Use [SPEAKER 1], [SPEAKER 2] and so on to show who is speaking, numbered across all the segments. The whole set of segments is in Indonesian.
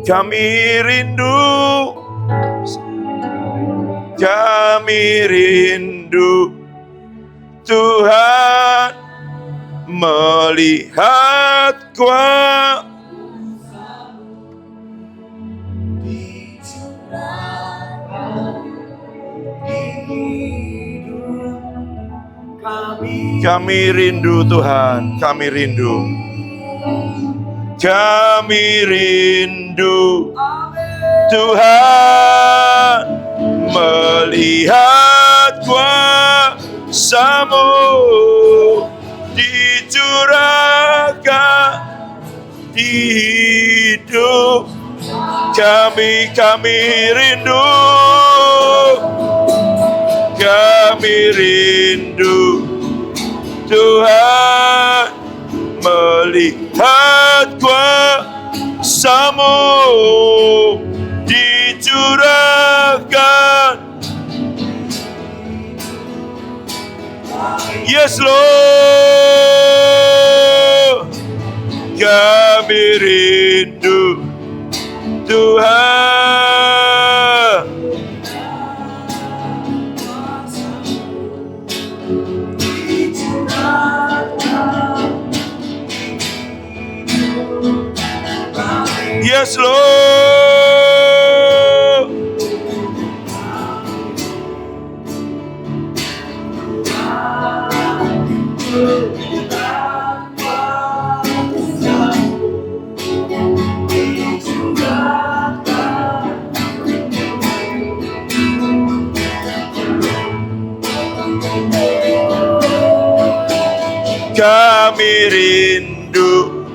[SPEAKER 1] Kami rindu, kami rindu Tuhan melihat kuasa kami rindu Tuhan, kami rindu. Kami rindu Tuhan melihat kuasa-Mu dicurahkan di hidup kami. Kami rindu, kami rindu Tuhan melihat kuasa-Mu dicurahkan. Yes Lord, kami rindu Tuhan. Yes Lord, kami rindu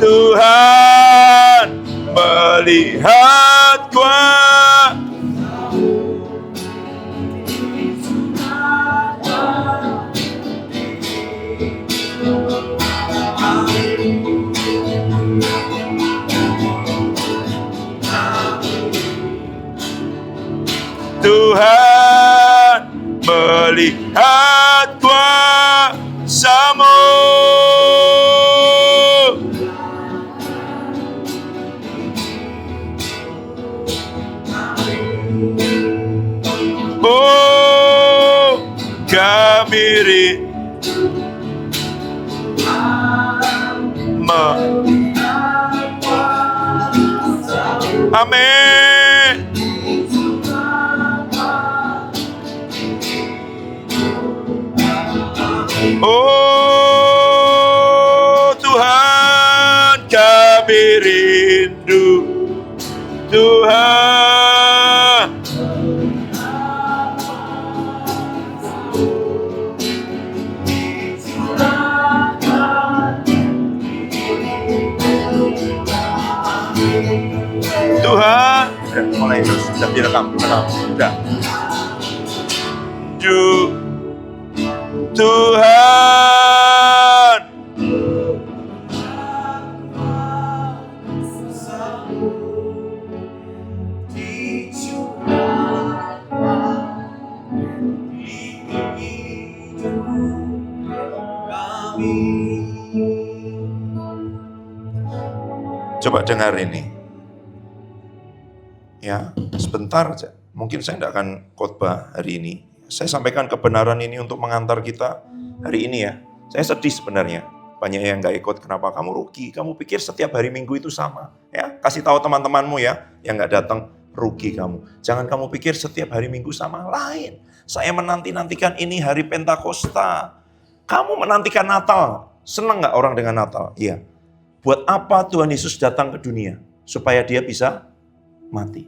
[SPEAKER 1] Tuhan melihat kuasa. Tuhan melihat kuasa-Mu. Oh, kami rindu. Amin. Oh Tuhan, kami rindu Tuhan. Tuhan, mulai sudah direkam, sudah. Tuhan, coba dengar ini. Ya, sebentar aja. Mungkin saya tidak akan khotbah hari ini. Saya sampaikan kebenaran ini untuk mengantar kita hari ini ya. Saya sedih sebenarnya. Banyak yang gak ikut, kenapa kamu rugi? Kamu pikir setiap hari Minggu itu sama. Ya, kasih tahu teman-temanmu ya, yang gak datang, rugi kamu. Jangan kamu pikir setiap hari Minggu sama, lain. Saya menanti-nantikan ini hari Pentakosta. Kamu menantikan Natal. Senang gak orang dengan Natal? Iya. Buat apa Tuhan Yesus datang ke dunia? Supaya dia bisa mati.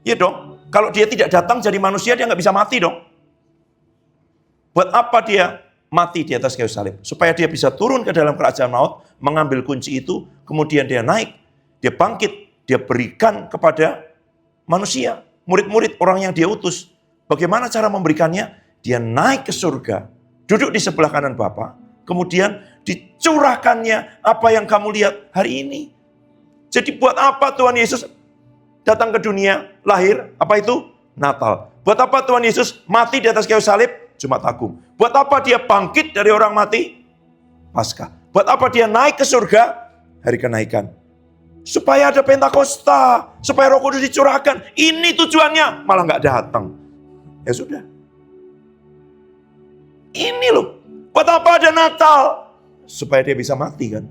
[SPEAKER 1] Iya dong. Kalau dia tidak datang jadi manusia, dia nggak bisa mati dong. Buat apa dia mati di atas kayu salib? Supaya dia bisa turun ke dalam kerajaan maut, mengambil kunci itu, kemudian dia naik, dia bangkit, dia berikan kepada manusia. Murid-murid orang yang dia utus. Bagaimana cara memberikannya? Dia naik ke surga, duduk di sebelah kanan Bapa, kemudian dicurahkannya apa yang kamu lihat hari ini. Jadi buat apa Tuhan Yesus datang ke dunia, lahir, apa itu? Natal. Buat apa Tuhan Yesus mati di atas kayu salib? Jumat Agung. Buat apa dia bangkit dari orang mati? Paskah. Buat apa dia naik ke surga? Hari kenaikan. Supaya ada Pentakosta, supaya Roh Kudus dicurahkan. Ini tujuannya, malah nggak datang. Ya sudah. Ini loh, buat apa ada Natal? Supaya dia bisa mati kan.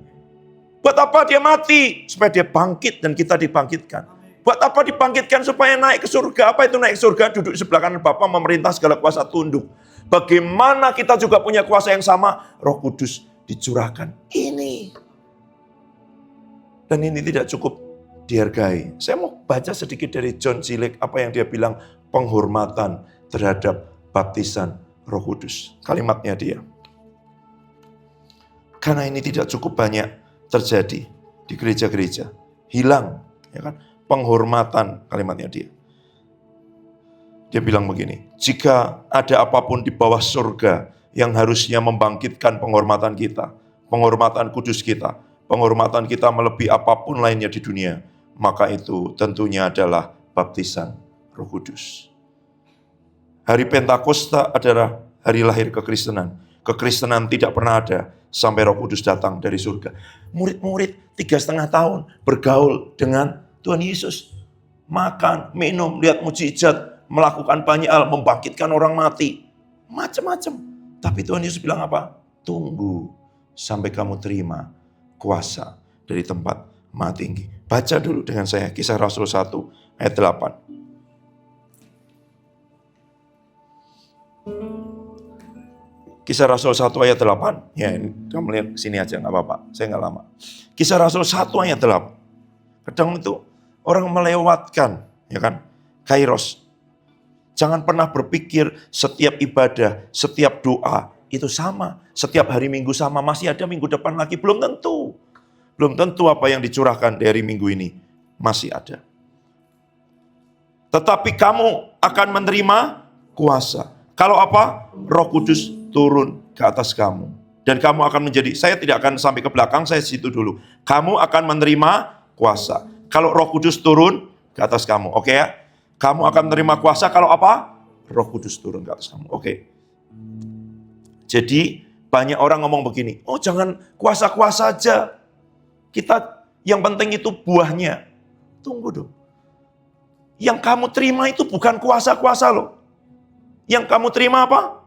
[SPEAKER 1] Buat apa dia mati? Supaya dia bangkit dan kita dibangkitkan. Buat apa dibangkitkan? Supaya naik ke surga. Apa itu naik ke surga? Duduk di sebelah kanan Bapa, memerintah segala kuasa tunduk. Bagaimana kita juga punya kuasa yang sama? Roh Kudus dicurahkan. Ini. Dan ini tidak cukup dihargai. Saya mau baca sedikit dari John Gillett, apa yang dia bilang penghormatan terhadap baptisan Roh Kudus. Kalimatnya dia. Karena ini tidak cukup banyak terjadi di gereja-gereja. Hilang, ya kan? Penghormatan, kalimatnya dia. Dia bilang begini, jika ada apapun di bawah surga yang harusnya membangkitkan penghormatan kita, penghormatan kudus kita, penghormatan kita melebihi apapun lainnya di dunia, maka itu tentunya adalah baptisan Roh Kudus. Hari Pentakosta adalah hari lahir kekristenan. Kekristenan tidak pernah ada sampai Roh Kudus datang dari surga. Murid-murid 3,5 tahun bergaul dengan Tuhan Yesus. Makan, minum, lihat mujizat, melakukan banyak hal, membangkitkan orang mati. Macam-macam. Tapi Tuhan Yesus bilang apa? Tunggu sampai kamu terima kuasa dari tempat Maha Tinggi. Baca dulu dengan saya Kisah Rasul 1 ayat 8. Kisah Rasul 1 ayat 8. Ya, kamu lihat sini aja, nggak apa-apa. Saya nggak lama. Kisah Rasul 1 ayat 8. Kadang itu orang melewatkan, ya kan? Kairos. Jangan pernah berpikir setiap ibadah, setiap doa itu sama. Setiap hari Minggu sama, masih ada minggu depan lagi. Belum tentu. Belum tentu apa yang dicurahkan dari minggu ini masih ada. Tetapi kamu akan menerima kuasa. Kalau apa? Roh Kudus turun ke atas kamu. Dan kamu akan menjadi, saya tidak akan sampai ke belakang, saya situ dulu. Kamu akan menerima kuasa. Kalau Roh Kudus turun ke atas kamu, oke ya? Kamu akan menerima kuasa kalau apa? Roh Kudus turun ke atas kamu, oke. Jadi banyak orang ngomong begini, oh jangan kuasa-kuasa aja. Kita yang penting itu buahnya. Tunggu dong. Yang kamu terima itu bukan kuasa-kuasa loh. Yang kamu terima apa?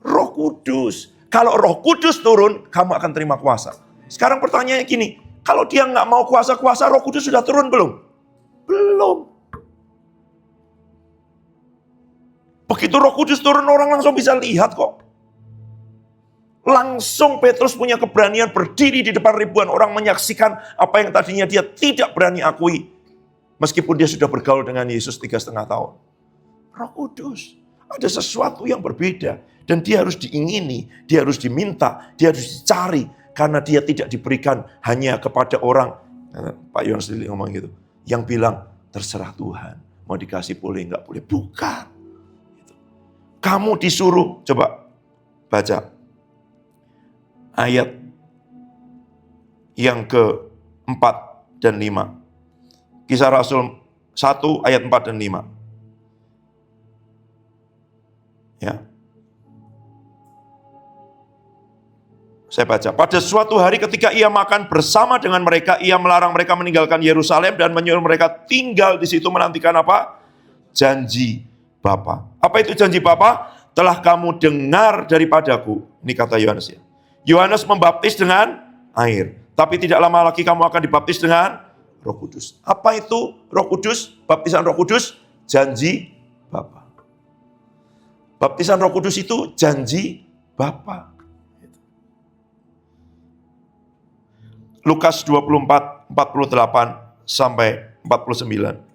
[SPEAKER 1] Roh Kudus. Kalau Roh Kudus turun, kamu akan terima kuasa. Sekarang pertanyaannya gini, kalau dia nggak mau kuasa-kuasa, Roh Kudus sudah turun belum? Belum. Begitu Roh Kudus turun, orang langsung bisa lihat kok. Langsung Petrus punya keberanian berdiri di depan ribuan orang menyaksikan apa yang tadinya dia tidak berani akui. Meskipun dia sudah bergaul dengan Yesus 3,5 tahun. Roh Kudus. Ada sesuatu yang berbeda. Dan dia harus diingini, dia harus diminta, dia harus dicari. Karena dia tidak diberikan hanya kepada orang, Pak Yohanes Lili ngomong gitu, yang bilang, terserah Tuhan, mau dikasih boleh nggak boleh. Bukan. Kamu disuruh, coba baca. Ayat yang ke-4 dan 5. Kisah Rasul 1 ayat 4 dan 5. Ya. Saya baca. Pada suatu hari ketika ia makan bersama dengan mereka, ia melarang mereka meninggalkan Yerusalem dan menyuruh mereka tinggal di situ menantikan apa? Janji Bapa. Apa itu janji Bapa? Telah kamu dengar daripadaku. Ini kata Yohanes ya. Yohanes membaptis dengan air. Tapi tidak lama lagi kamu akan dibaptis dengan Roh Kudus. Apa itu Roh Kudus? Baptisan Roh Kudus, janji Bapa. Baptisan Roh Kudus itu janji Bapa. Lukas 24, 48 sampai 49.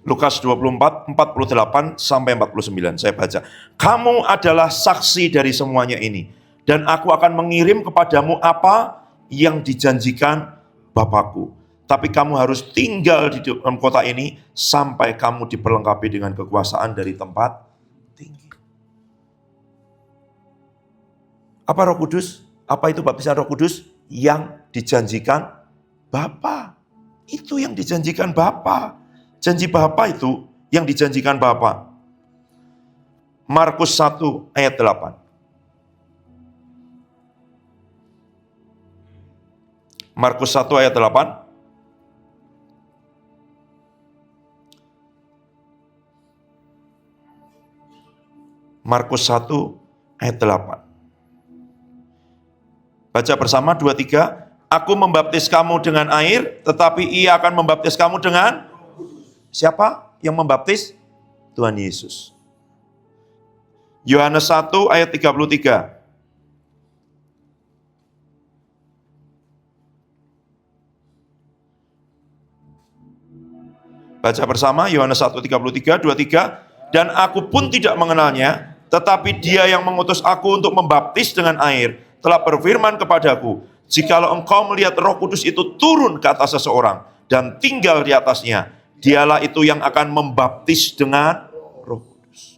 [SPEAKER 1] Lukas 24, 48 sampai 49. Saya baca. Kamu adalah saksi dari semuanya ini. Dan aku akan mengirim kepadamu apa yang dijanjikan Bapakku. Tapi kamu harus tinggal di dalam kota ini sampai kamu diperlengkapi dengan kekuasaan dari tempat tinggi. Apa Roh Kudus? Apa itu baptisan Roh Kudus? Yang dijanjikan Bapa. Itu yang dijanjikan Bapa. Janji Bapa itu yang dijanjikan Bapa. Markus 1 ayat 8. Markus 1 ayat 8. Markus 1 ayat 8. Baca bersama 2, 3. Aku membaptis kamu dengan air, tetapi ia akan membaptis kamu dengan... Siapa yang membaptis? Tuhan Yesus. Yohanes 1 ayat 33. Baca bersama Yohanes 1:33, 2, 3. Dan aku pun tidak mengenalnya, tetapi dia yang mengutus aku untuk membaptis dengan air, telah berfirman kepadaku, jikalau engkau melihat Roh Kudus itu turun ke atas seseorang dan tinggal di atasnya, dialah itu yang akan membaptis dengan Roh Kudus.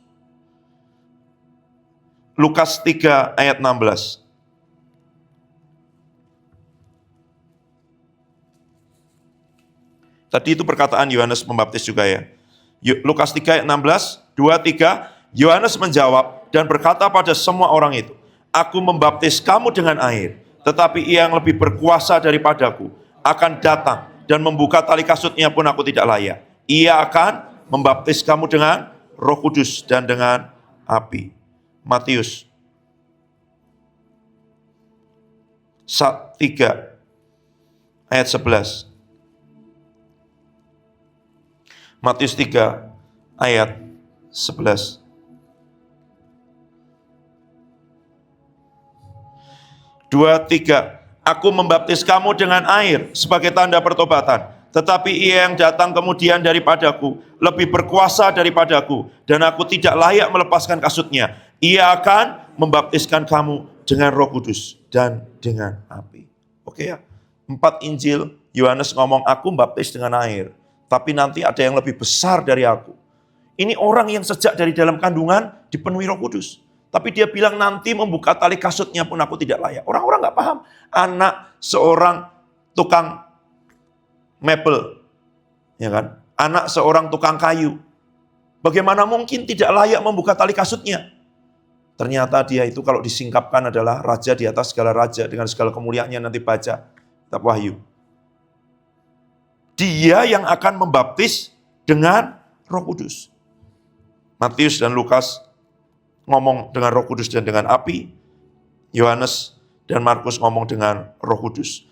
[SPEAKER 1] Lukas 3 ayat 16. Tadi itu perkataan Yohanes Pembaptis juga ya. Lukas 3 ayat 16, 2, 3. Yohanes menjawab dan berkata pada semua orang itu, aku membaptis kamu dengan air, tetapi ia yang lebih berkuasa daripadaku akan datang dan membuka tali kasutnya pun aku tidak layak. Ia akan membaptis kamu dengan Roh Kudus dan dengan api. Matius 3 ayat 11. Matius 3 ayat 11. 2, 3. Aku membaptis kamu dengan air sebagai tanda pertobatan. Tetapi ia yang datang kemudian daripadaku lebih berkuasa daripadaku, dan aku tidak layak melepaskan kasutnya. Ia akan membaptiskan kamu dengan Roh Kudus dan dengan api. Oke ya. 4 Injil Yohanes ngomong aku membaptis dengan air, tapi nanti ada yang lebih besar dari aku. Ini orang yang sejak dari dalam kandungan dipenuhi Roh Kudus. Tapi dia bilang nanti membuka tali kasutnya pun aku tidak layak. Orang-orang gak paham. Anak seorang tukang mebel. Ya kan? Anak seorang tukang kayu. Bagaimana mungkin tidak layak membuka tali kasutnya? Ternyata dia itu kalau disingkapkan adalah raja di atas segala raja. Dengan segala kemuliaannya nanti baca kitab Wahyu. Dia yang akan membaptis dengan Roh Kudus. Matius dan Lukas ngomong dengan Roh Kudus dan dengan api. Yohanes dan Markus ngomong dengan Roh Kudus.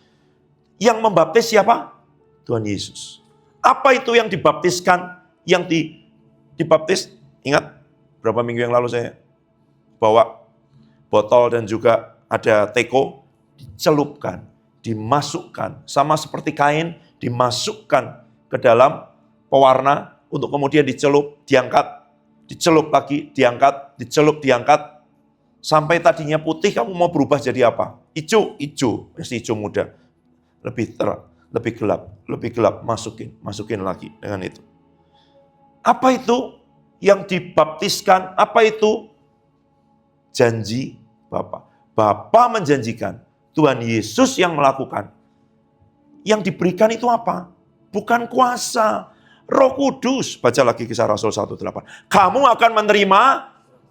[SPEAKER 1] Yang membaptis siapa? Tuhan Yesus. Apa itu yang dibaptiskan? Yang dibaptis? Ingat berapa minggu yang lalu saya bawa botol dan juga ada teko. Dicelupkan, dimasukkan. Sama seperti kain, dimasukkan ke dalam pewarna untuk kemudian dicelup, diangkat. Dicelup lagi, diangkat, dicelup, diangkat. Sampai tadinya putih, kamu mau berubah jadi apa? Hijau, pasti hijau muda. Lebih terang, lebih gelap, masukin lagi dengan itu. Apa itu yang dibaptiskan? Apa itu? Janji Bapa. Bapa menjanjikan, Tuhan Yesus yang melakukan. Yang diberikan itu apa? Bukan kuasa. Roh Kudus, baca lagi Kisah Rasul 1:8. Kamu akan menerima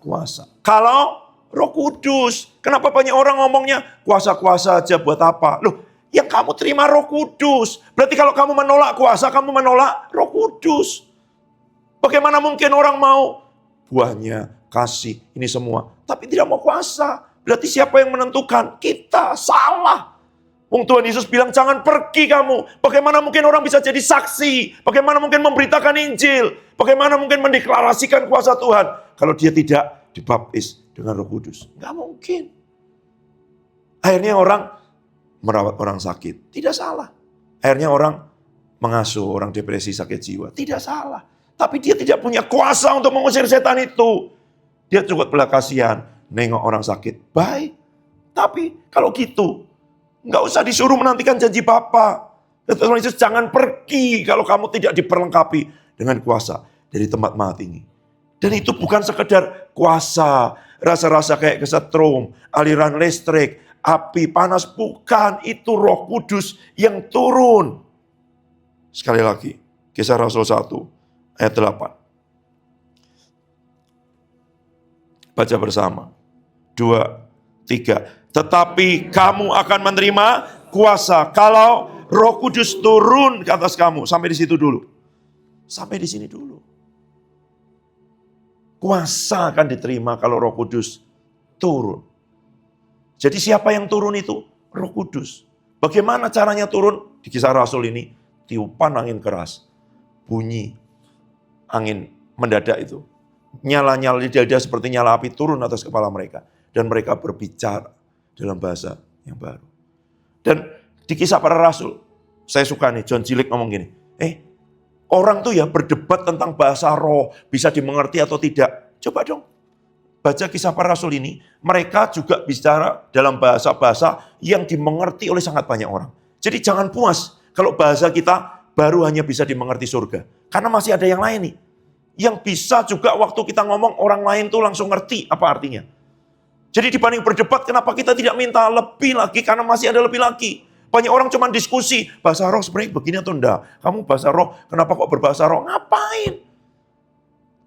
[SPEAKER 1] kuasa. Kalau Roh Kudus, kenapa banyak orang ngomongnya kuasa-kuasa aja buat apa? Loh, yang kamu terima Roh Kudus. Berarti kalau kamu menolak kuasa, kamu menolak Roh Kudus. Bagaimana mungkin orang mau buahnya, kasih, ini semua, tapi tidak mau kuasa? Berarti siapa yang menentukan? Kita, salah. Tuhan Yesus bilang jangan pergi kamu. Bagaimana mungkin orang bisa jadi saksi? Bagaimana mungkin memberitakan Injil? Bagaimana mungkin mendeklarasikan kuasa Tuhan kalau dia tidak dibaptis dengan Roh Kudus? Enggak mungkin. Akhirnya orang merawat orang sakit. Tidak salah. Akhirnya orang mengasuh orang depresi sakit jiwa. Tidak salah. Tapi dia tidak punya kuasa untuk mengusir setan itu. Dia cukup belas kasihan. Nengok orang sakit. Baik. Tapi kalau gitu, nggak usah disuruh menantikan janji Bapa. Tuhan Yesus jangan pergi kalau kamu tidak diperlengkapi dengan kuasa dari tempat maha tinggi. Dan itu bukan sekedar kuasa, rasa-rasa kayak kesetrum, aliran listrik, api panas. Bukan, itu Roh Kudus yang turun. Sekali lagi, Kisah Rasul 1 ayat 8. Baca bersama. 2, 3. Tetapi kamu akan menerima kuasa kalau Roh Kudus turun ke atas kamu. Sampai di situ dulu. Sampai di sini dulu. Kuasa akan diterima kalau Roh Kudus turun. Jadi siapa yang turun itu? Roh Kudus. Bagaimana caranya turun? Di Kisah Rasul ini, tiupan angin keras. Bunyi angin mendadak itu. Nyala-nyala di dada seperti nyala api turun atas kepala mereka. Dan mereka berbicara dalam bahasa yang baru. Dan di Kisah Para Rasul, saya suka nih, John Gillick ngomong gini, orang tuh ya berdebat tentang bahasa roh, bisa dimengerti atau tidak. Coba dong, baca Kisah Para Rasul ini, mereka juga bicara dalam bahasa-bahasa yang dimengerti oleh sangat banyak orang. Jadi jangan puas kalau bahasa kita baru hanya bisa dimengerti surga. Karena masih ada yang lain nih. Yang bisa juga waktu kita ngomong orang lain tuh langsung ngerti apa artinya. Jadi dibanding berdebat, kenapa kita tidak minta lebih lagi? Karena masih ada lebih lagi. Banyak orang cuma diskusi, bahasa roh sebenarnya begini atau enggak. Kamu bahasa roh, kenapa kok berbahasa roh? Ngapain?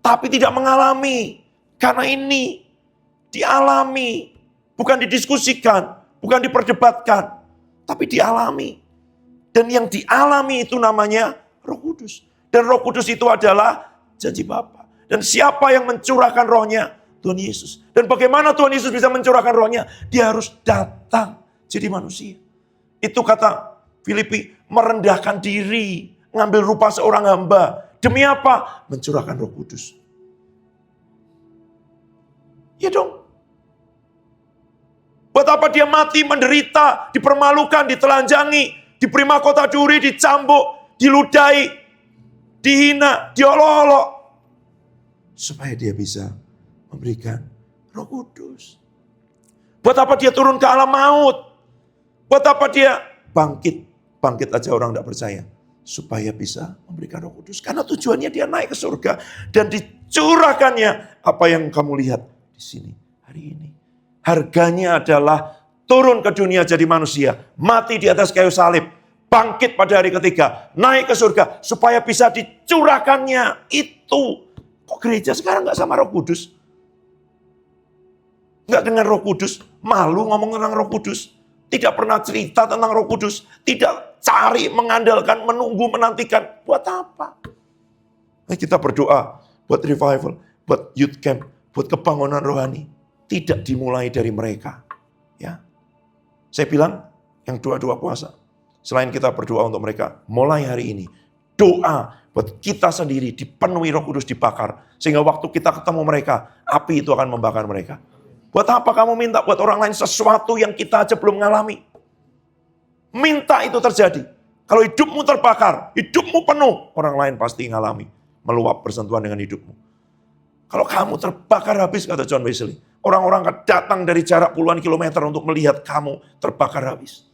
[SPEAKER 1] Tapi tidak mengalami. Karena ini dialami. Bukan didiskusikan, bukan diperdebatkan. Tapi dialami. Dan yang dialami itu namanya Roh Kudus. Dan Roh Kudus itu adalah janji Bapa. Dan siapa yang mencurahkan rohnya? Tuhan Yesus. Dan bagaimana Tuhan Yesus bisa mencurahkan rohnya? Dia harus datang jadi manusia. Itu kata Filipi, merendahkan diri, ngambil rupa seorang hamba. Demi apa? Mencurahkan Roh Kudus. Ya dong. Buat apa dia mati, menderita, dipermalukan, ditelanjangi, diberi mahkota duri, dicambuk, diludahi, dihina, diolok-olok. Supaya dia bisa memberikan Roh Kudus. Buat apa dia turun ke alam maut? Buat apa dia bangkit? Bangkit aja orang tidak percaya. Supaya bisa memberikan Roh Kudus. Karena tujuannya dia naik ke surga. Dan dicurahkannya apa yang kamu lihat di sini hari ini. Harganya adalah turun ke dunia jadi manusia. Mati di atas kayu salib. Bangkit pada hari ketiga. Naik ke surga. Supaya bisa dicurahkannya itu. Kok gereja sekarang gak sama Roh Kudus? Gak dengan Roh Kudus. Malu ngomong tentang Roh Kudus. Tidak pernah cerita tentang Roh Kudus. Tidak cari, mengandalkan, menunggu, menantikan. Buat apa? Kita berdoa buat revival, buat youth camp, buat kebangunan rohani. Tidak dimulai dari mereka. Ya, saya bilang yang dua-dua puasa. Selain kita berdoa untuk mereka, mulai hari ini. Doa buat kita sendiri dipenuhi Roh Kudus, dibakar. Sehingga waktu kita ketemu mereka, api itu akan membakar mereka. Buat apa kamu minta buat orang lain sesuatu yang kita aja belum ngalami? Minta itu terjadi. Kalau hidupmu terbakar, hidupmu penuh, orang lain pasti ngalami. Meluap bersentuhan dengan hidupmu. Kalau kamu terbakar habis, kata John Wesley. Orang-orang akan datang dari jarak puluhan kilometer untuk melihat kamu terbakar habis.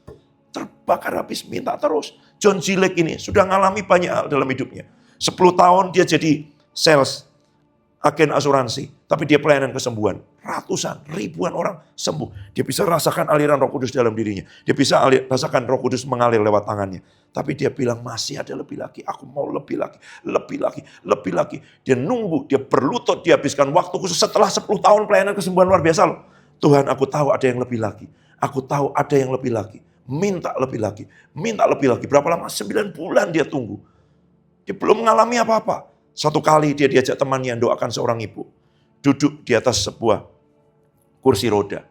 [SPEAKER 1] Terbakar habis, minta terus. John Gillick ini sudah ngalami banyak hal dalam hidupnya. 10 tahun dia jadi sales, agen asuransi. Tapi dia pelayanan kesembuhan. Ratusan, ribuan orang sembuh. Dia bisa rasakan aliran Roh Kudus dalam dirinya. Dia bisa rasakan Roh Kudus mengalir lewat tangannya. Tapi dia bilang masih ada lebih lagi. Aku mau lebih lagi, lebih lagi, lebih lagi. Dia nunggu, dia berlutut, dia habiskan waktu khusus setelah 10 tahun pelayanan kesembuhan luar biasa loh. Tuhan, aku tahu ada yang lebih lagi. Aku tahu ada yang lebih lagi. Minta lebih lagi, minta lebih lagi. Berapa lama? 9 bulan dia tunggu. Dia belum mengalami apa-apa. Satu kali dia diajak temannya doakan seorang ibu. Duduk di atas sebuah kursi roda.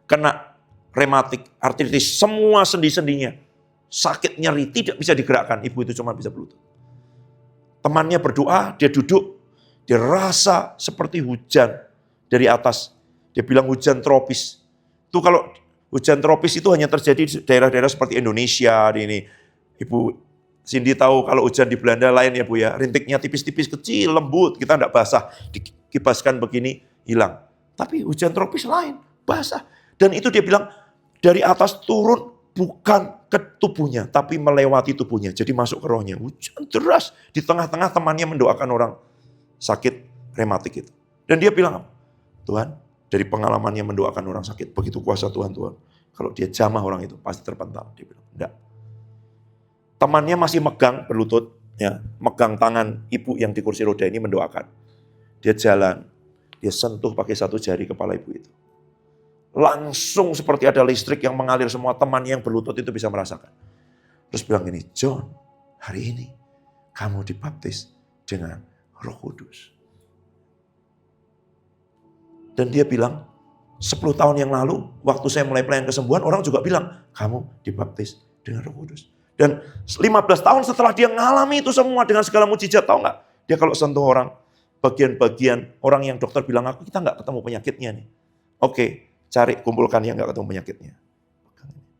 [SPEAKER 1] Kena rematik, artritis, semua sendi-sendinya. Sakit, nyeri, tidak bisa digerakkan. Ibu itu cuma bisa berlutut. Temannya berdoa, dia duduk. Dia rasa seperti hujan dari atas. Dia bilang hujan tropis. Itu kalau hujan tropis itu hanya terjadi di daerah-daerah seperti Indonesia. Ini Ibu Cindy tahu kalau hujan di Belanda lain ya Bu ya. Rintiknya tipis-tipis kecil, lembut. Kita tidak basah. Dikibaskan begini, hilang. Tapi hujan tropis lain, basah. Dan itu dia bilang, dari atas turun bukan ke tubuhnya, tapi melewati tubuhnya. Jadi masuk ke rohnya. Hujan deras. Di tengah-tengah temannya mendoakan orang sakit rematik itu. Dan dia bilang, Tuhan, dari pengalamannya mendoakan orang sakit, begitu kuasa Tuhan, Kalau dia jamah orang itu pasti terpental. Dia bilang, enggak. Temannya masih megang berlutut, ya, megang tangan ibu yang di kursi roda ini mendoakan. Dia jalan, dia sentuh pakai satu jari kepala ibu itu. Langsung seperti ada listrik yang mengalir, semua teman yang berlutut itu bisa merasakan. Terus bilang gini, John, hari ini kamu dibaptis dengan Roh Kudus. Dan dia bilang, 10 tahun yang lalu, waktu saya mulai pelayanan kesembuhan, orang juga bilang, kamu dibaptis dengan Roh Kudus. Dan 15 tahun setelah dia ngalami itu semua dengan segala mujizat, tahu nggak? Dia kalau sentuh orang, bagian-bagian orang yang dokter bilang, kita nggak ketemu penyakitnya nih. Oke, cari, kumpulkan yang nggak ketemu penyakitnya.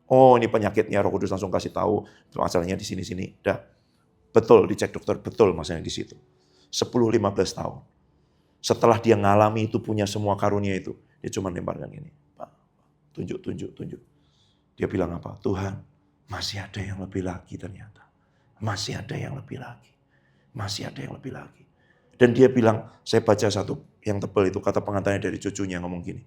[SPEAKER 1] Oh, ini penyakitnya, Roh Kudus langsung kasih tahu, masalahnya di sini-sini. Dah, betul, dicek dokter, betul masalahnya di situ. 10-15 tahun. Setelah dia ngalami itu, punya semua karunia itu, dia cuma lemparkan gini, Pak, tunjuk. Dia bilang apa? Tuhan, masih ada yang lebih lagi ternyata. Masih ada yang lebih lagi. Masih ada yang lebih lagi. Dan dia bilang, saya baca satu yang tebal itu, kata pengantarnya dari cucunya ngomong gini.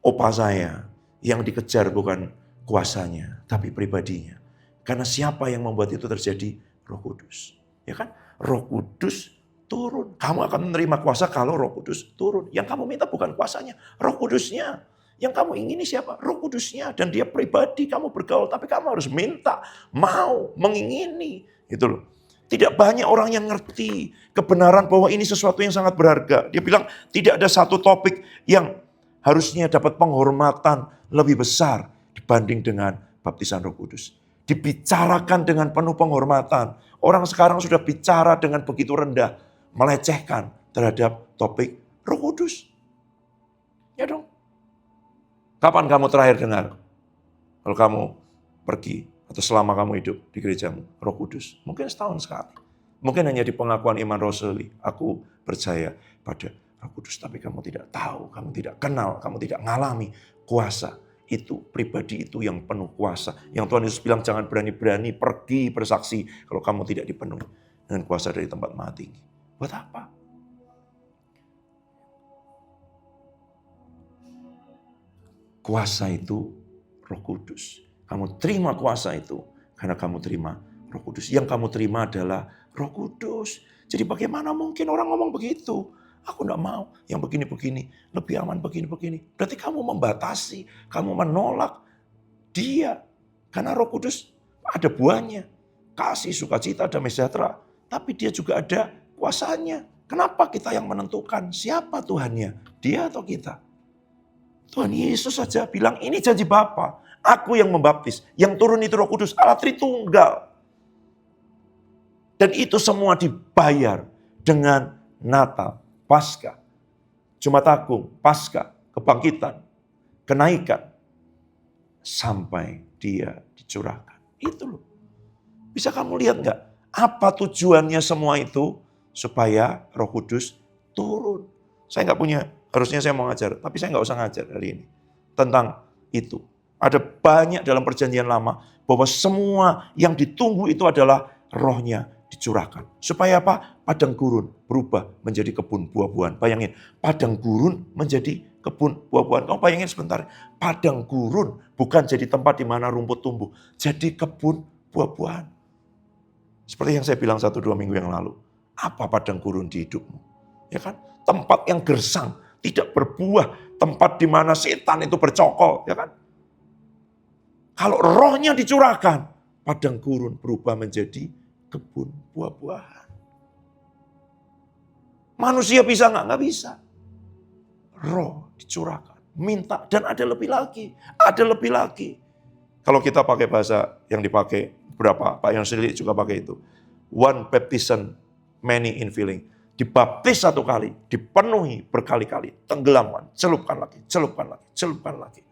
[SPEAKER 1] Opa saya yang dikejar bukan kuasanya, tapi pribadinya. Karena siapa yang membuat itu terjadi? Roh Kudus. Ya kan? Roh Kudus turun. Kamu akan menerima kuasa kalau Roh Kudus turun. Yang kamu minta bukan kuasanya, Roh Kudusnya. Yang kamu ingini siapa? Roh Kudusnya. Dan dia pribadi, kamu bergaul. Tapi kamu harus minta, mau, mengingini. Itu loh. Tidak banyak orang yang ngerti kebenaran bahwa ini sesuatu yang sangat berharga. Dia bilang tidak ada satu topik yang harusnya dapat penghormatan lebih besar dibanding dengan baptisan Roh Kudus. Dibicarakan dengan penuh penghormatan. Orang sekarang sudah bicara dengan begitu rendah, melecehkan terhadap topik Roh Kudus. Ya dong. Kapan kamu terakhir dengar? Kalau kamu pergi atau selama kamu hidup di gerejamu, Roh Kudus. Mungkin setahun sekali. Mungkin hanya di pengakuan iman Roseli. Aku percaya pada Roh Kudus. Tapi kamu tidak tahu, kamu tidak kenal, kamu tidak ngalami kuasa. Itu pribadi itu yang penuh kuasa. Yang Tuhan Yesus bilang jangan berani-berani pergi bersaksi kalau kamu tidak dipenuhi dengan kuasa dari tempat Maha Tinggi. Buat apa? Kuasa itu Roh Kudus. Kamu terima kuasa itu karena kamu terima Roh Kudus. Yang kamu terima adalah Roh Kudus. Jadi bagaimana mungkin orang ngomong begitu? Aku enggak mau yang begini-begini, lebih aman begini-begini. Berarti kamu membatasi, kamu menolak dia. Karena Roh Kudus ada buahnya. Kasih, sukacita, damai sejahtera. Tapi dia juga ada kuasanya. Kenapa kita yang menentukan siapa Tuhannya? Dia atau kita? Tuhan Yesus saja bilang ini janji Bapa. Aku yang membaptis. Yang turun itu Roh Kudus, Allah Tritunggal. Dan itu semua dibayar dengan Natal, Paskah, Jumat Agung, Paskah, kebangkitan, kenaikan. Sampai dia dicurahkan. Itu loh. Bisa kamu lihat gak? Apa tujuannya semua itu? Supaya Roh Kudus turun. Saya gak punya, harusnya saya mau ngajar. Tapi saya gak usah ngajar hari ini. Tentang itu. Ada banyak dalam perjanjian lama. Bahwa semua yang ditunggu itu adalah rohnya dicurahkan. Supaya apa? Padang gurun berubah menjadi kebun buah-buahan. Bayangin, padang gurun menjadi kebun buah-buahan. Kamu bayangin sebentar, padang gurun bukan jadi tempat di mana rumput tumbuh. Jadi kebun buah-buahan. Seperti yang saya bilang 1-2 minggu yang lalu. Apa padang gurun di hidupmu? Ya kan? Tempat yang gersang, tidak berbuah. Tempat di mana setan itu bercokol. Ya kan? Kalau rohnya dicurahkan, padang gurun berubah menjadi kebun buah-buahan. Manusia bisa nggak? Nggak bisa. Roh dicurahkan, minta, dan ada lebih lagi. Ada lebih lagi. Kalau kita pakai bahasa yang dipakai berapa, Pak Yon sendiri juga pakai itu. One baptism, many infilling. Dibaptis satu kali, dipenuhi berkali-kali. Tenggelamkan, celupkan lagi, celupkan lagi, celupkan lagi.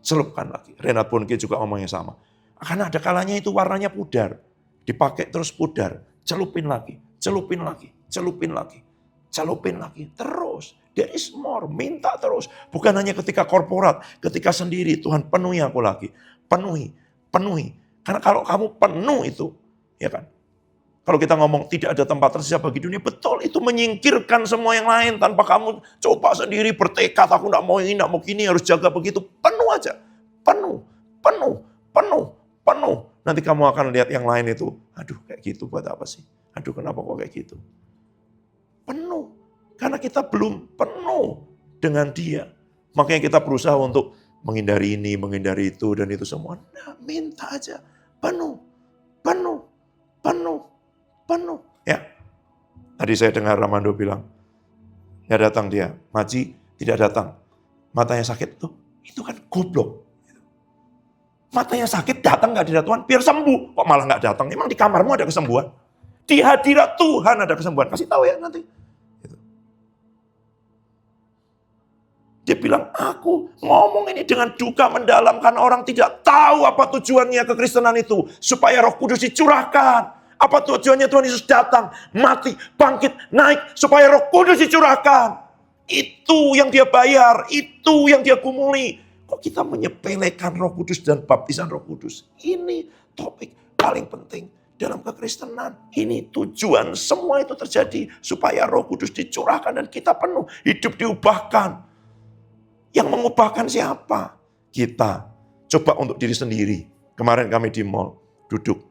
[SPEAKER 1] Celupkan lagi. Reinhard Bonnke juga ngomongnya sama. Karena ada kalanya itu warnanya pudar. Dipakai terus pudar. Celupin lagi, celupin lagi, celupin lagi. Celupin lagi, terus. There is more, minta terus. Bukan hanya ketika korporat, ketika sendiri, Tuhan penuhi aku lagi. Penuhi, penuhi. Karena kalau kamu penuh itu, ya kan. Kalau kita ngomong tidak ada tempat tersisa bagi dunia, betul itu menyingkirkan semua yang lain. Tanpa kamu coba sendiri bertekad, aku gak mau ini, gak mau gini, harus jaga begitu. Penuh aja, penuh, penuh, penuh, penuh. Nanti kamu akan lihat yang lain itu, aduh kayak gitu buat apa sih? Aduh kenapa kok kayak gitu? Penuh, karena kita belum penuh dengan Dia. Makanya kita berusaha untuk menghindari ini, menghindari itu, dan itu semua. Nah, minta aja, penuh, penuh, penuh, penuh. Ya, tadi saya dengar Ramando bilang, nggak datang dia, Maji tidak datang. Matanya sakit tuh, itu kan goblok. Matanya sakit datang nggak hadirat Tuhan, biar sembuh. Kok malah nggak datang? Emang di kamarmu ada kesembuhan? Di hadirat Tuhan ada kesembuhan. Kasih tahu ya nanti. Gitu. Dia bilang, aku ngomong ini dengan duka mendalam karena orang tidak tahu apa tujuannya kekristenan itu. Supaya Roh Kudus dicurahkan. Apa tujuannya Tuhan Yesus datang, mati, bangkit, naik. Supaya Roh Kudus dicurahkan. Itu yang dia bayar, itu yang dia gumuli. Kok kita menyepelekan Roh Kudus dan baptisan Roh Kudus? Ini topik paling penting dalam kekristenan. Ini tujuan semua itu terjadi supaya Roh Kudus dicurahkan dan kita penuh, hidup diubahkan. Yang mengubahkan siapa? Kita. Coba untuk diri sendiri. Kemarin kami di mall, duduk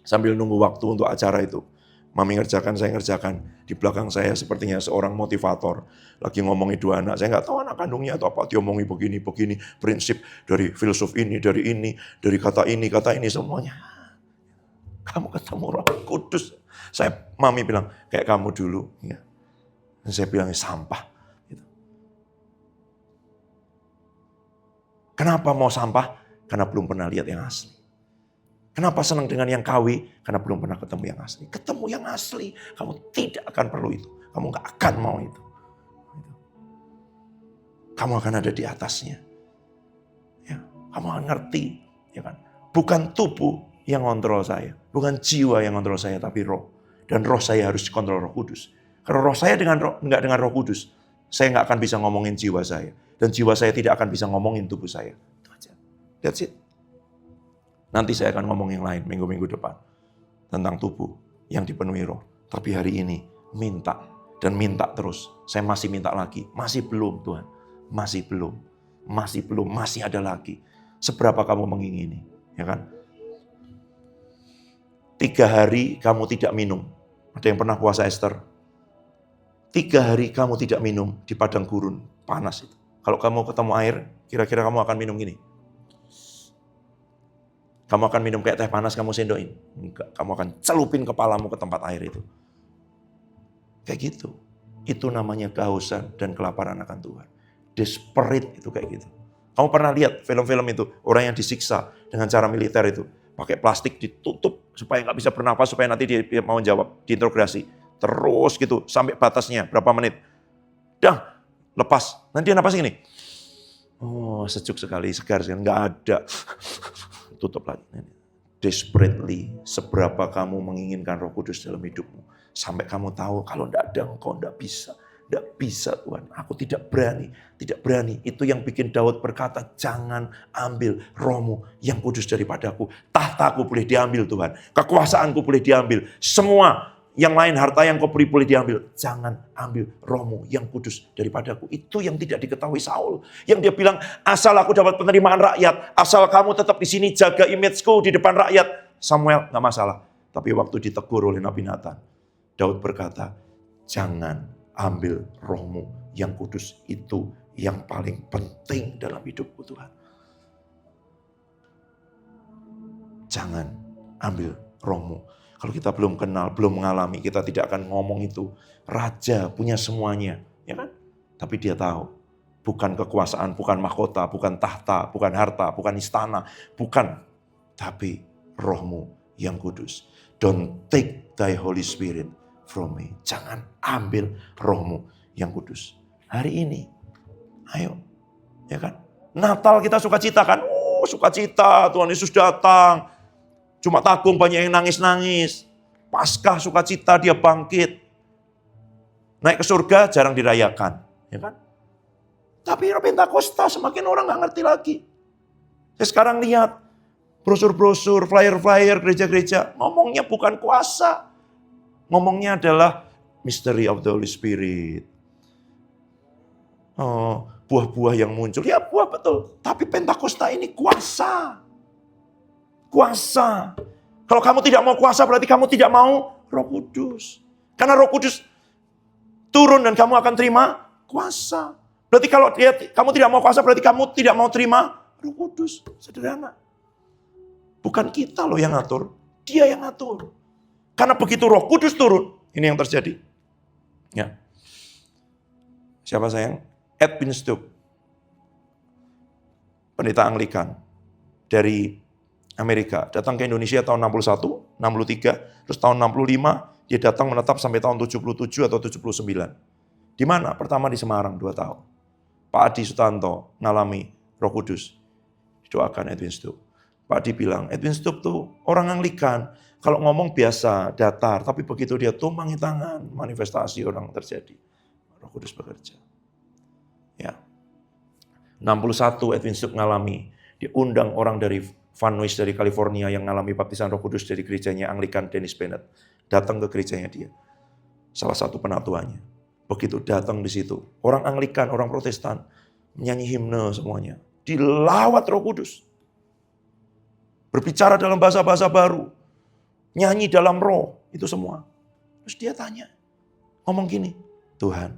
[SPEAKER 1] sambil nunggu waktu untuk acara itu. Mami ngerjakan, saya ngerjakan. Di belakang saya sepertinya seorang motivator. Lagi ngomongin dua anak. Saya nggak tahu anak kandungnya atau apa. Dia ngomongin begini. Prinsip dari filsuf ini, dari kata ini semuanya. Kamu ketemu Roh Kudus. Mami bilang, kayak kamu dulu. Ya. Dan saya bilang, sampah. Gitu. Kenapa mau sampah? Karena belum pernah lihat yang asli. Kenapa senang dengan yang KW? Karena belum pernah ketemu yang asli. Ketemu yang asli, kamu tidak akan perlu itu. Kamu gak akan mau itu. Kamu akan ada di atasnya. Ya, kamu akan ngerti. Ya kan? Bukan tubuh yang kontrol saya. Bukan jiwa yang kontrol saya, tapi roh. Dan roh saya harus dikontrol Roh Kudus. Kalau roh saya nggak dengan Roh Kudus, saya nggak akan bisa ngomongin jiwa saya. Dan jiwa saya tidak akan bisa ngomongin tubuh saya. Itu aja. That's it. Nanti saya akan ngomong yang lain minggu-minggu depan. Tentang tubuh yang dipenuhi roh. Tapi hari ini minta. Dan minta terus. Saya masih minta lagi. Masih belum Tuhan. Masih belum. Masih belum. Masih ada lagi. Seberapa kamu mengingini. Ya kan? 3 hari kamu tidak minum. Ada yang pernah puasa Esther? 3 hari kamu tidak minum di padang gurun. Panas itu. Kalau kamu ketemu air, kira-kira kamu akan minum gini. Kamu akan minum kayak teh panas, kamu sendokin. Enggak, kamu akan celupin kepalamu ke tempat air itu. Kayak gitu. Itu namanya kehausan dan kelaparan akan Tuhan. Desperate itu kayak gitu. Kamu pernah lihat film-film itu, orang yang disiksa dengan cara militer itu. Pakai plastik ditutup supaya nggak bisa bernapas, supaya nanti dia mau jawab, diinterogasi. Terus gitu, sampai batasnya, berapa menit. Dah, lepas. Nanti dia napas gini. Oh, sejuk sekali, segar sekali. Nggak ada. Tutup lagi. Desperately, seberapa kamu menginginkan Roh Kudus dalam hidupmu. Sampai kamu tahu kalau tidak ada engkau tidak bisa. Tidak bisa Tuhan, aku tidak berani. Tidak berani, itu yang bikin Daud berkata, jangan ambil rohmu yang kudus daripadaku. Tahtaku boleh diambil Tuhan, kekuasaanku boleh diambil. Semua yang lain, harta yang kau beri boleh diambil. Jangan ambil rohmu yang kudus daripadaku. Itu yang tidak diketahui Saul. Yang dia bilang, asal aku dapat penerimaan rakyat. Asal kamu tetap di sini jaga image-ku di depan rakyat. Samuel gak masalah. Tapi waktu ditegur oleh Nabi Nathan, Daud berkata, jangan ambil rohmu yang kudus. Itu yang paling penting dalam hidupku Tuhan. Jangan ambil rohmu. Kalau kita belum kenal, belum mengalami, kita tidak akan ngomong itu. Raja punya semuanya, ya kan? Tapi dia tahu, bukan kekuasaan, bukan mahkota, bukan tahta, bukan harta, bukan istana, bukan. Tapi rohmu yang kudus. Don't take thy Holy Spirit from me. Jangan ambil rohmu yang kudus. Hari ini, ayo, ya kan? Natal kita sukacita kan? Oh, sukacita, Tuhan Yesus datang. Cuma Agung banyak yang nangis-nangis. Paskah sukacita dia bangkit. Naik ke surga jarang dirayakan. Ya kan? Tapi Pentakosta semakin orang gak ngerti lagi. Saya sekarang lihat brosur-brosur, flyer-flyer gereja-gereja. Ngomongnya bukan kuasa. Ngomongnya adalah mystery of the Holy Spirit. Oh, buah-buah yang muncul. Ya buah betul. Tapi Pentakosta ini kuasa. Kuasa. Kalau kamu tidak mau kuasa berarti kamu tidak mau Roh Kudus. Karena Roh Kudus turun dan kamu akan terima kuasa. Berarti kalau kamu tidak mau kuasa berarti kamu tidak mau terima Roh Kudus. Sederhana. Bukan kita loh yang ngatur. Dia yang ngatur. Karena begitu Roh Kudus turun, ini yang terjadi. Ya. Siapa sayang? Edwin Stubb. Pendeta Anglikan dari Amerika. Datang ke Indonesia tahun 61, 63, terus tahun 65 dia datang menetap sampai tahun 77 atau 79. Di mana? Pertama di Semarang 2 tahun. Pak Adi Sutanto ngalami Roh Kudus. Didoakan Edwin Stubb. Pak Adi bilang, Edwin Stubb tuh orang Anglikan. Kalau ngomong biasa, datar. Tapi begitu dia tumpangi tangan, manifestasi orang terjadi. Roh Kudus bekerja. Ya. 61 Edwin Stubb ngalami. Diundang orang dari Van Nuys dari California yang ngalami baptisan Roh Kudus dari gerejanya Anglikan Dennis Bennett. Datang ke gerejanya dia. Salah satu penatuannya. Begitu datang di situ. Orang Anglikan, orang Protestan. Menyanyi himne semuanya. Dilawat Roh Kudus. Berbicara dalam bahasa-bahasa baru. Nyanyi dalam roh, itu semua. Terus dia tanya, ngomong gini, Tuhan,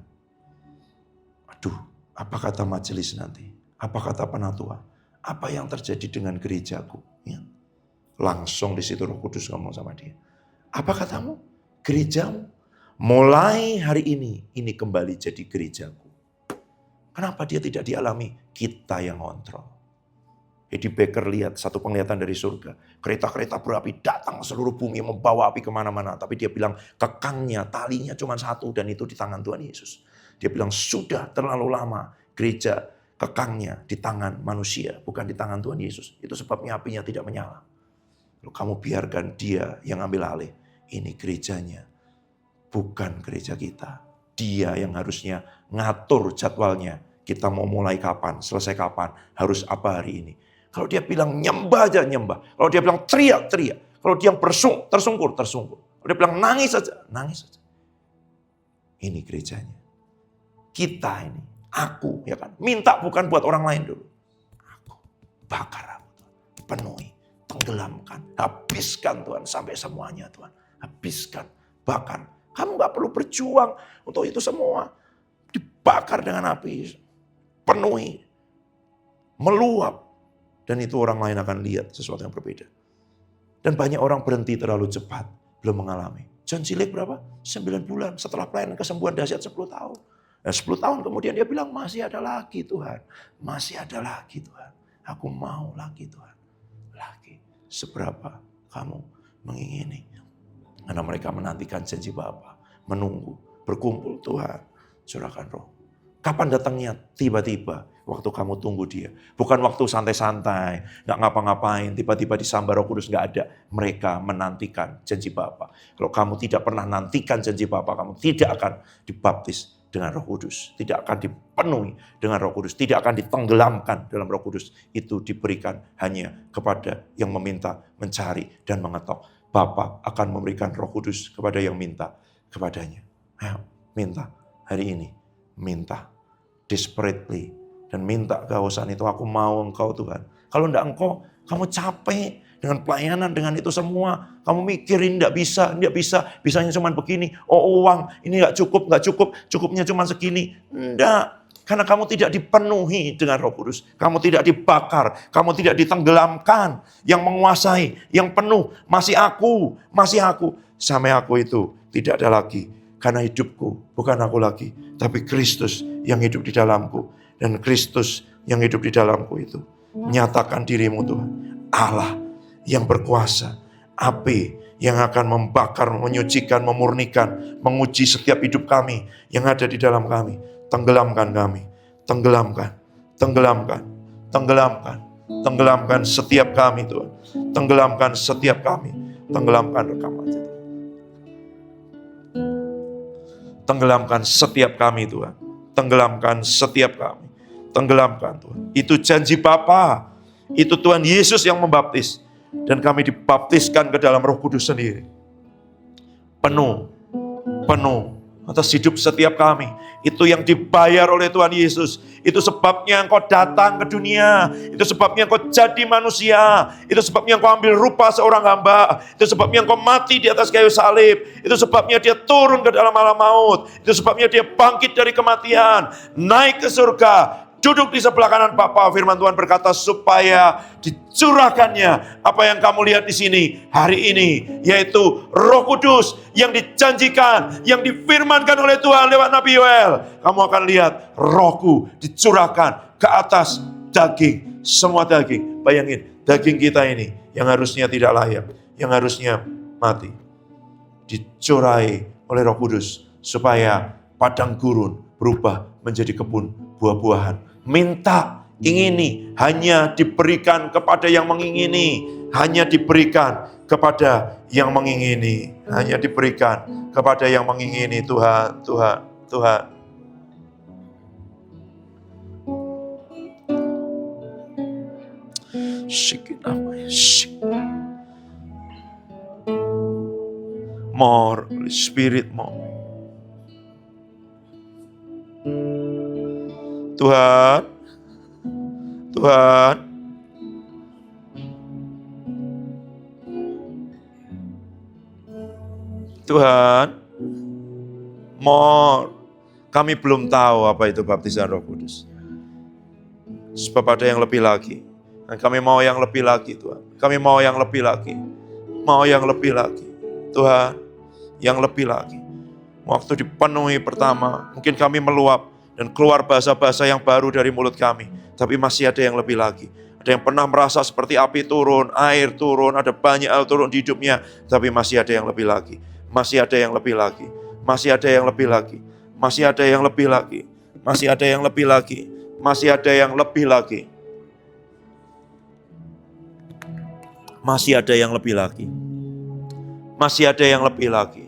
[SPEAKER 1] aduh, apa kata majelis nanti? Apa kata penatua? Apa yang terjadi dengan gerejaku? Ya. Langsung di situ Roh Kudus ngomong sama dia. Apa katamu? Gerejamu mulai hari ini kembali jadi gerejaku. Kenapa dia tidak dialami? Kita yang kontrol. Eddie Baker lihat satu penglihatan dari surga. Kereta-kereta berapi datang seluruh bumi membawa api kemana-mana. Tapi dia bilang kekangnya, talinya cuma satu dan itu di tangan Tuhan Yesus. Dia bilang sudah terlalu lama gereja kekangnya di tangan manusia. Bukan di tangan Tuhan Yesus. Itu sebabnya apinya tidak menyala. Lalu kamu biarkan dia yang ambil alih. Ini gerejanya. Bukan gereja kita. Dia yang harusnya ngatur jadwalnya. Kita mau mulai kapan, selesai kapan, harus apa hari ini. Kalau dia bilang nyembah aja nyembah. Kalau dia bilang teriak, teriak. Kalau dia tersungkur, tersungkur. Kalau dia bilang nangis saja, nangis saja. Ini gerejanya. Kita ini, aku ya kan. Minta bukan buat orang lain dulu. Aku bakar aku Tuhan. Penuhi, tenggelamkan, habiskan Tuhan sampai semuanya Tuhan. Habiskan, bakar. Kamu gak perlu berjuang untuk itu semua. Dibakar dengan api. Penuhi. Meluap. Dan itu orang lain akan lihat sesuatu yang berbeda. Dan banyak orang berhenti terlalu cepat. Belum mengalami. John Cilik berapa? 9 bulan setelah pelayanan kesembuhan dahsyat 10 tahun. Nah, 10 tahun kemudian dia bilang masih ada lagi Tuhan. Masih ada lagi Tuhan. Aku mau lagi Tuhan. Lagi. Seberapa kamu mengingini. Karena mereka menantikan janji Bapa. Menunggu. Berkumpul Tuhan. Curahkan roh. Kapan datangnya? Tiba-tiba. Waktu kamu tunggu dia. Bukan waktu santai-santai. Gak ngapa-ngapain. Tiba-tiba disambar Roh Kudus. Gak ada. Mereka menantikan janji Bapa. Kalau kamu tidak pernah nantikan janji Bapa. Kamu tidak akan dibaptis dengan Roh Kudus. Tidak akan dipenuhi dengan Roh Kudus. Tidak akan ditenggelamkan dalam Roh Kudus. Itu diberikan hanya kepada yang meminta, mencari, dan mengetok. Bapa akan memberikan Roh Kudus kepada yang minta kepadanya. Ayo, minta hari ini. Minta. Desperately. Dan minta kehausan itu, aku mau Engkau Tuhan. Kalau enggak Engkau, kamu capek dengan pelayanan, dengan itu semua. Kamu mikirin enggak bisa, bisanya cuma begini. Oh uang, ini enggak cukup, cukupnya cuma segini. Enggak, karena kamu tidak dipenuhi dengan Roh Kudus. Kamu tidak dibakar, kamu tidak ditenggelamkan. Yang menguasai, yang penuh, masih aku. Sampai aku itu tidak ada lagi. Karena hidupku, bukan aku lagi. Tapi Kristus yang hidup di dalamku. Dan Kristus yang hidup di dalamku itu menyatakan dirimu Tuhan. Allah yang berkuasa. Api yang akan membakar, menyucikan, memurnikan, menguji setiap hidup kami yang ada di dalam kami. Tenggelamkan kami. Tenggelamkan setiap kami Tuhan. Tenggelamkan setiap kami. Tenggelamkan rekam aja. Tenggelamkan setiap kami Tuhan. Tenggelamkan setiap kami. Tenggelamkan Tuhan. Itu janji Bapa. Itu Tuhan Yesus yang membaptis. Dan kami dibaptiskan ke dalam Roh Kudus sendiri. Penuh atas hidup setiap kami. Itu yang dibayar oleh Tuhan Yesus. Itu sebabnya Engkau datang ke dunia. Itu sebabnya Engkau jadi manusia. Itu sebabnya Engkau ambil rupa seorang hamba. Itu sebabnya Engkau mati di atas kayu salib. Itu sebabnya Dia turun ke dalam alam maut. Itu sebabnya Dia bangkit dari kematian, naik ke surga, duduk di sebelah kanan Bapa. Firman Tuhan berkata supaya dicurahkannya apa yang kamu lihat di sini hari ini, yaitu Roh Kudus yang dijanjikan, yang difirmankan oleh Tuhan lewat Nabi Yoel. Kamu akan lihat Rohku dicurahkan ke atas daging, semua daging. Bayangin, daging kita ini yang harusnya tidak layak, yang harusnya mati, dicurahi oleh Roh Kudus supaya padang gurun berubah menjadi kebun buah-buahan. Minta, ingini, hanya diberikan kepada yang mengingini, hanya diberikan kepada yang mengingini, hanya diberikan kepada yang mengingini. Tuhan, Tuhan, Tuhan. More, Holy Spirit, more. Tuhan, Tuhan, Tuhan, more. Kami belum tahu apa itu baptisan Roh Kudus. Sebab ada yang lebih lagi. Dan kami mau yang lebih lagi, Tuhan. Kami mau yang lebih lagi. Mau yang lebih lagi. Tuhan, yang lebih lagi. Waktu dipenuhi pertama, mungkin kami meluap dan keluar bahasa-bahasa yang baru dari mulut kami. Tapi masih ada yang lebih lagi. Ada yang pernah merasa seperti api turun, air turun, ada banyak hal turun di hidupnya. Tapi masih ada yang lebih lagi. Masih ada yang lebih lagi. Masih ada yang lebih lagi. Masih ada yang lebih lagi. Masih ada yang lebih lagi. Masih ada yang lebih lagi. Masih ada yang lebih lagi. Masih ada yang lebih lagi.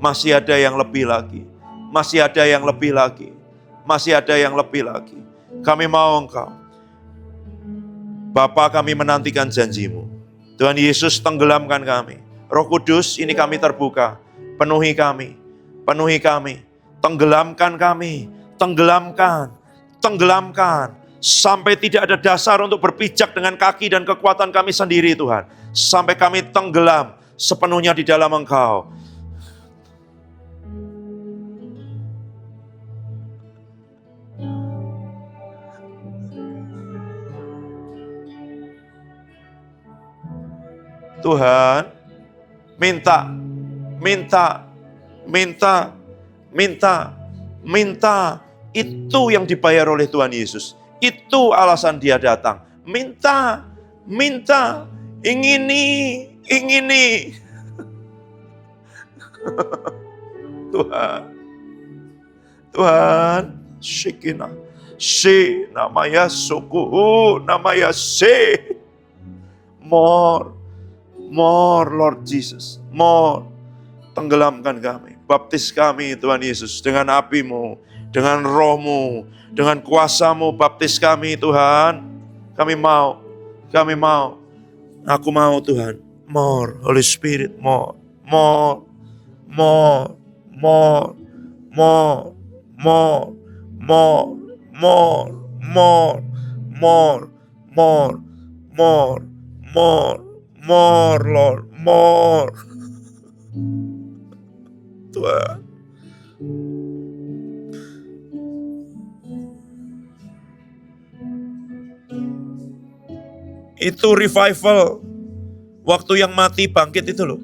[SPEAKER 1] Masih ada yang lebih lagi. Masih ada yang lebih lagi. Masih ada yang lebih lagi. Kami mau Engkau. Bapa, kami menantikan janji-Mu. Tuhan Yesus, tenggelamkan kami. Roh Kudus, ini kami terbuka. Penuhi kami. Penuhi kami. Tenggelamkan kami. Tenggelamkan. Tenggelamkan. Sampai tidak ada dasar untuk berpijak dengan kaki dan kekuatan kami sendiri, Tuhan. Sampai kami tenggelam sepenuhnya di dalam Engkau. Tuhan, minta, minta, minta, minta, minta. Itu yang dibayar oleh Tuhan Yesus. Itu alasan Dia datang. Minta, minta, ingini, ingini. Tuhan, Tuhan, Shekina, She, namanya Sukuhu, namanya She. More. More, Lord Jesus. More. Tenggelamkan kami. Baptis kami, Tuhan Yesus. Dengan api-Mu. Dengan Roh-Mu. Dengan kuasa-Mu. Baptis kami, Tuhan. Kami mau. Kami mau. Aku mau, Tuhan. More. Holy Spirit, more. More. More. More. More. More. More. More. More. More. More. More. More. More, Lord, more. Tuhan. Itu revival. Waktu yang mati bangkit itu loh.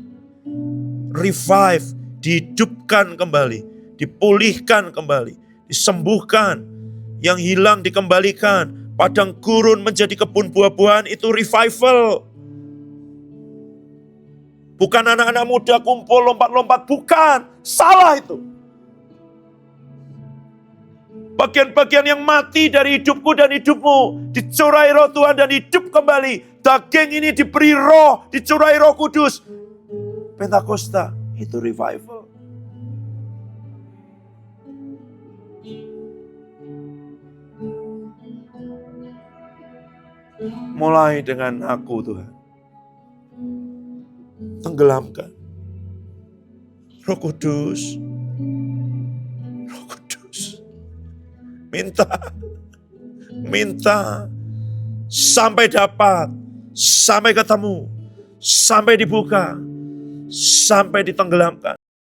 [SPEAKER 1] Revive, dihidupkan kembali, dipulihkan kembali, disembuhkan. Yang hilang dikembalikan. Padang gurun menjadi kebun buah-buahan, itu revival. Bukan anak-anak muda kumpul lompat-lompat, bukan. Salah itu. Bagian-bagian yang mati dari hidupku dan hidupmu dicurahi Roh Tuhan dan hidup kembali. Daging ini diberi roh, dicurahi Roh Kudus. Pentakosta, itu revival. Mulai dengan aku, Tuhan. Tenggelamkan. Roh Kudus, minta, minta, sampai dapat, sampai ketemu, sampai dibuka, sampai ditenggelamkan.